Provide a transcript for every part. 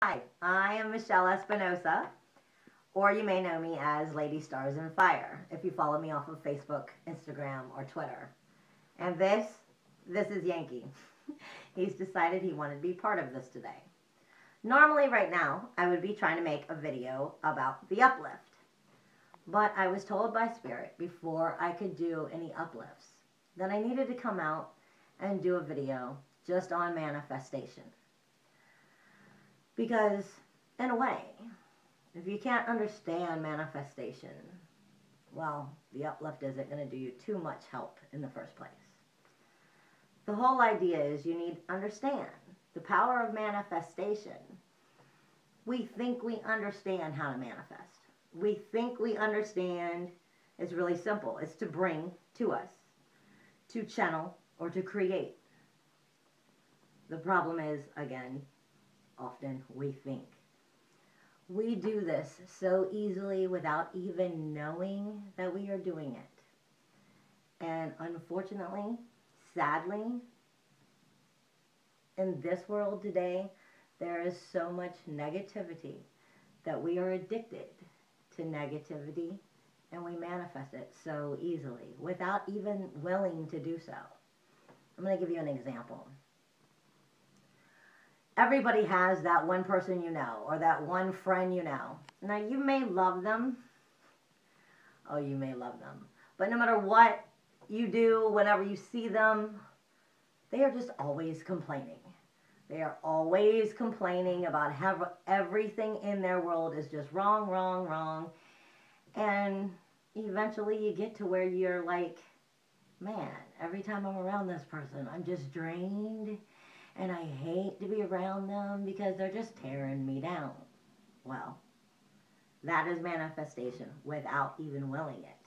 Hi, I am Michelle Espinosa, or you may know me as Lady Stars and Fire if you follow me off of Facebook, Instagram, or Twitter. And this is Yankee. He's decided he wanted to be part of this today. Normally, right now, I would be trying to make a video about the uplift. But I was told by Spirit before I could do any uplifts that I needed to come out and do a video just on manifestation. Because, in a way, if you can't understand manifestation, well, the uplift isn't going to do you too much help in the first place. The whole idea is you need to understand the power of manifestation. We think we understand how to manifest. We think we understand. It's really simple. It's to bring to us, to channel, or to create. The problem is, again, often we think. We do this so easily without even knowing that we are doing it. And unfortunately, sadly, in this world today, there is so much negativity that we are addicted to negativity and we manifest it so easily without even willing to do so. I'm going to give you an example. Everybody has that one person you know, or that one friend you know. Now, you may love them. Oh, you may love them. But no matter what you do, whenever you see them, they are just always complaining. They are always complaining about how everything in their world is just wrong, wrong, wrong. And eventually you get to where you're like, man, every time I'm around this person, I'm just drained. And I hate to be around them because they're just tearing me down. Well, that is manifestation without even willing it.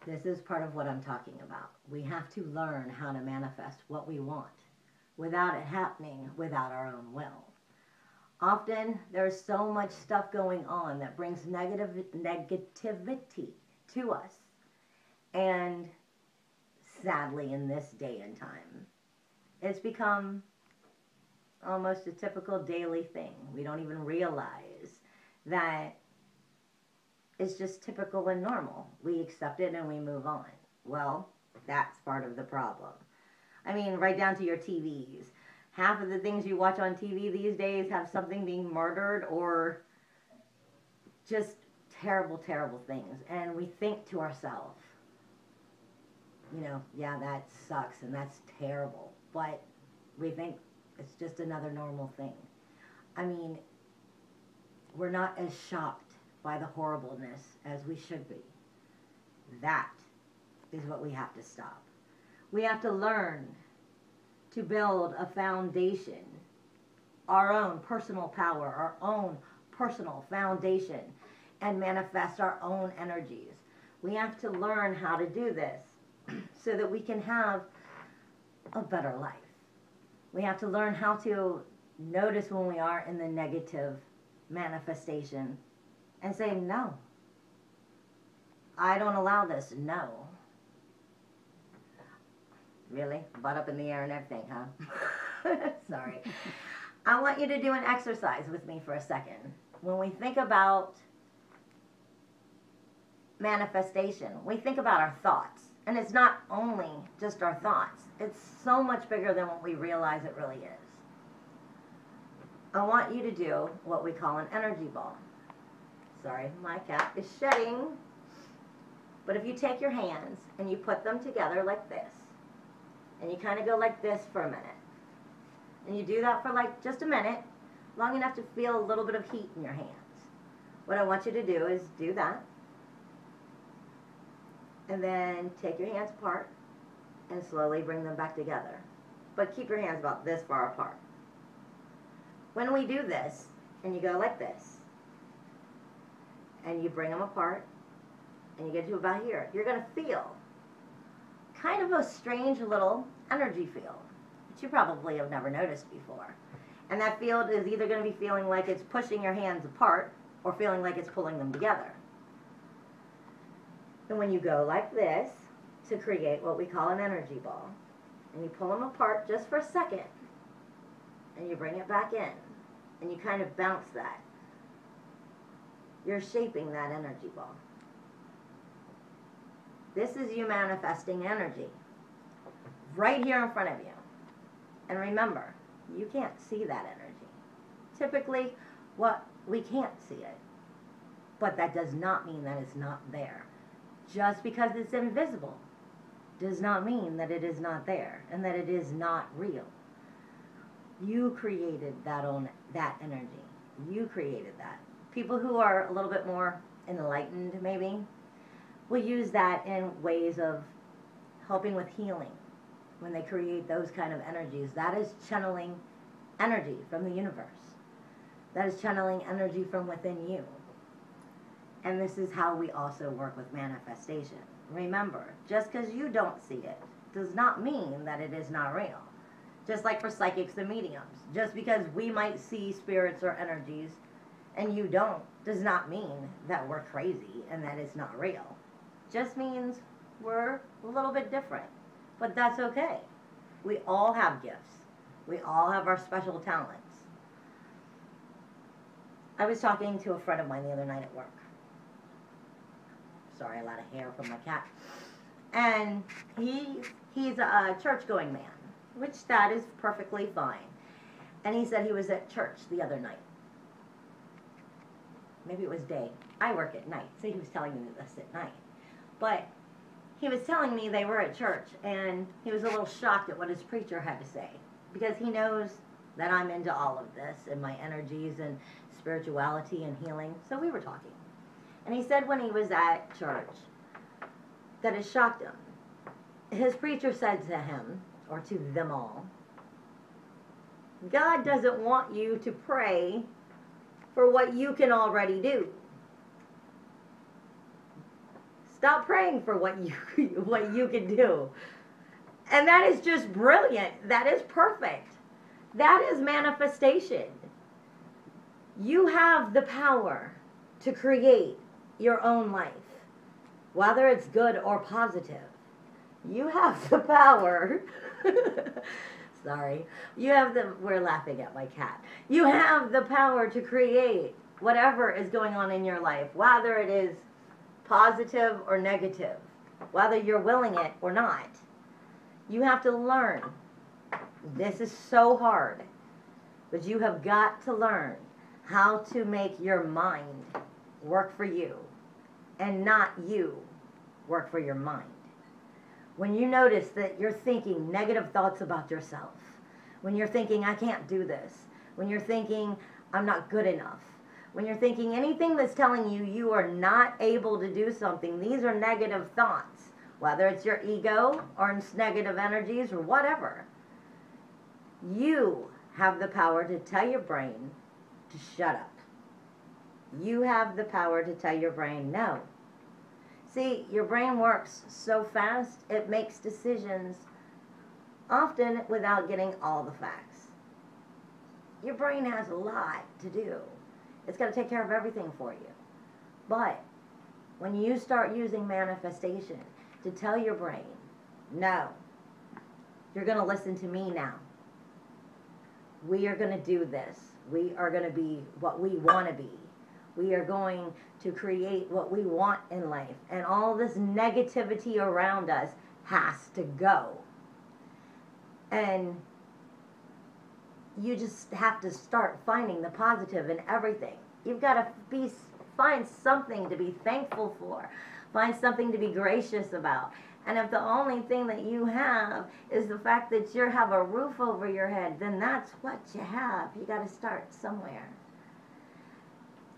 This is part of what I'm talking about. We have to learn how to manifest what we want without it happening without our own will. Often, there's so much stuff going on that brings negativity to us. And sadly, in this day and time, it's become almost a typical daily thing. We don't even realize that it's just typical and normal. We accept it and we move on. Well, that's part of the problem. I mean, right down to your TVs. Half of the things you watch on TV these days have something being murdered or just terrible, terrible things. And we think to ourselves, you know, yeah, that sucks and that's terrible. But we think it's just another normal thing. I mean, we're not as shocked by the horribleness as we should be. That is what we have to stop. We have to learn to build a foundation, our own personal power, our own personal foundation, and manifest our own energies. We have to learn how to do this so that we can have a better life. We have to learn how to notice when we are in the negative manifestation and say, no, I don't allow this. No. Really? Butt up in the air and everything, huh? Sorry. I want you to do an exercise with me for a second. When we think about manifestation, we think about our thoughts. And it's not only just our thoughts. It's so much bigger than what we realize it really is. I want you to do what we call an energy ball. Sorry, my cat is shedding. But if you take your hands and you put them together like this, and you kind of go like this for a minute, and you do that for like just a minute, long enough to feel a little bit of heat in your hands. What I want you to do is do that. And then take your hands apart and slowly bring them back together. But keep your hands about this far apart. When we do this, and you go like this, and you bring them apart, and you get to about here, you're going to feel kind of a strange little energy field that you probably have never noticed before. And that field is either going to be feeling like it's pushing your hands apart or feeling like it's pulling them together. And when you go like this to create what we call an energy ball, and you pull them apart just for a second, and you bring it back in, and you kind of bounce that, you're shaping that energy ball. This is you manifesting energy right here in front of you. And remember, you can't see that energy. Typically, we can't see it. But that does not mean that it's not there. Just because it's invisible does not mean that it is not there and that it is not real. You created that energy. You created that. People who are a little bit more enlightened, maybe, will use that in ways of helping with healing. When they create those kind of energies, that is channeling energy from the universe. That is channeling energy from within you. And this is how we also work with manifestation. Remember, just because you don't see it does not mean that it is not real. Just like for psychics and mediums. Just because we might see spirits or energies and you don't, does not mean that we're crazy and that it's not real. Just means we're a little bit different. But that's okay. We all have gifts. We all have our special talents. I was talking to a friend of mine the other night at work. Sorry, a lot of hair from my cat. And he's a church-going man, which that is perfectly fine. And he said he was at church the other night. Maybe it was day. I work at night, so he was telling me this at night. But he was telling me they were at church, and he was a little shocked at what his preacher had to say, because he knows that I'm into all of this, and my energies, and spirituality, and healing. So we were talking. And he said when he was at church, that it shocked him. His preacher said to him, or to them all, God doesn't want you to pray for what you can already do. Stop praying for what you can do. And that is just brilliant. That is perfect. That is manifestation. You have the power to create your own life, whether it's good or positive. You have the power. Sorry. We're laughing at my cat. You have the power to create whatever is going on in your life, whether it is positive or negative, whether you're willing it or not. You have to learn. This is so hard, but you have got to learn how to make your mind work for you and not you work for your mind. When you notice that you're thinking negative thoughts about yourself, when you're thinking, I can't do this, when you're thinking, I'm not good enough, when you're thinking anything that's telling you you are not able to do something, these are negative thoughts, whether it's your ego or it's negative energies or whatever. You have the power to tell your brain to shut up. You have the power to tell your brain no. See, your brain works so fast, it makes decisions often without getting all the facts. Your brain has a lot to do. It's got to take care of everything for you. But when you start using manifestation to tell your brain, no, you're going to listen to me now. We are going to do this. We are going to be what we want to be. We are going to create what we want in life. And all this negativity around us has to go. And you just have to start finding the positive in everything. You've got to find something to be thankful for. Find something to be gracious about. And if the only thing that you have is the fact that you have a roof over your head, then that's what you have. You got to start somewhere.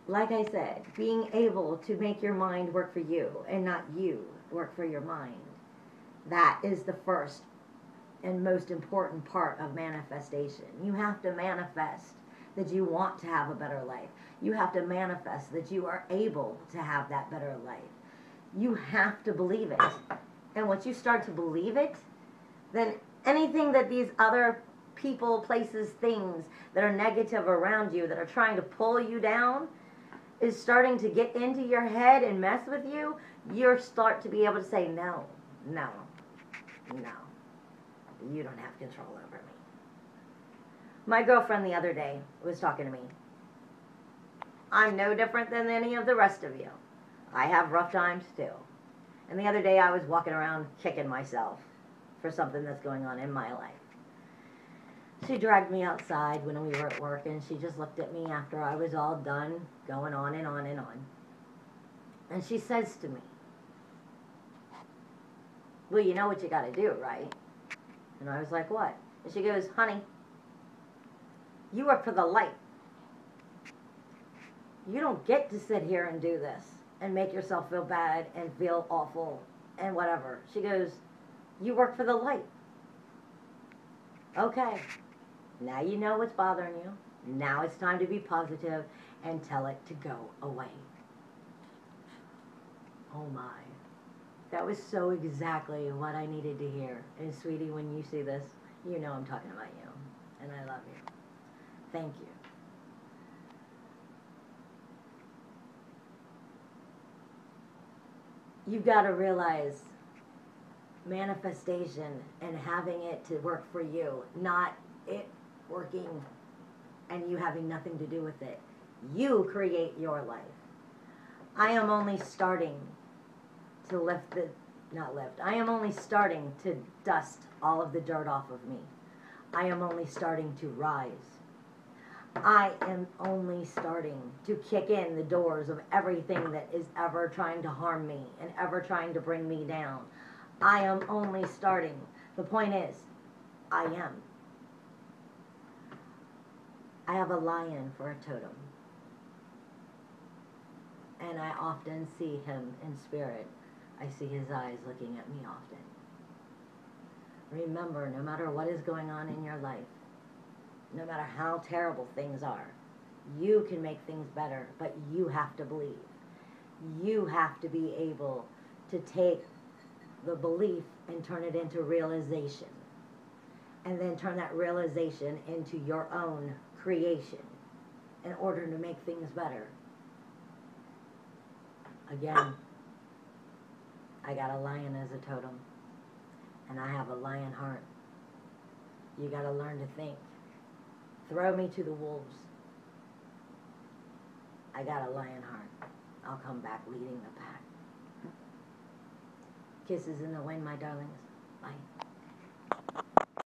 Like I said, being able to make your mind work for you and not you work for your mind. That is the first and most important part of manifestation. You have to manifest that you want to have a better life. You have to manifest that you are able to have that better life. You have to believe it. And once you start to believe it, then anything that these other people, places, things that are negative around you, that are trying to pull you down, is starting to get into your head and mess with you, you'll start to be able to say, no, no, no. You don't have control over me. My girlfriend the other day was talking to me. I'm no different than any of the rest of you. I have rough times too. And the other day I was walking around kicking myself for something that's going on in my life. She dragged me outside when we were at work, and she just looked at me after I was all done going on and on and on. And she says to me, well, you know what you got to do, right? And I was like, what? And she goes, honey, you work for the light. You don't get to sit here and do this and make yourself feel bad and feel awful and whatever. She goes, you work for the light. Okay. Now you know what's bothering you. Now it's time to be positive and tell it to go away. Oh my. That was so exactly what I needed to hear. And sweetie, when you see this, you know I'm talking about you. And I love you. Thank you. You've got to realize manifestation and having it to work for you, not it working and you having nothing to do with it. You create your life. I am only starting to I am only starting to dust all of the dirt off of me. I am only starting to rise. I am only starting to kick in the doors of everything that is ever trying to harm me and ever trying to bring me down. I am only starting. The point is, I am. I have a lion for a totem. And I often see him in spirit. I see his eyes looking at me often. Remember, no matter what is going on in your life, no matter how terrible things are, you can make things better, but you have to believe. You have to be able to take the belief and turn it into realization. And then turn that realization into your own creation in order to make things better. Again, I got a lion as a totem, and I have a lion heart. You got to learn to think. Throw me to the wolves. I got a lion heart. I'll come back leading the pack. Kisses in the wind, my darlings. Bye.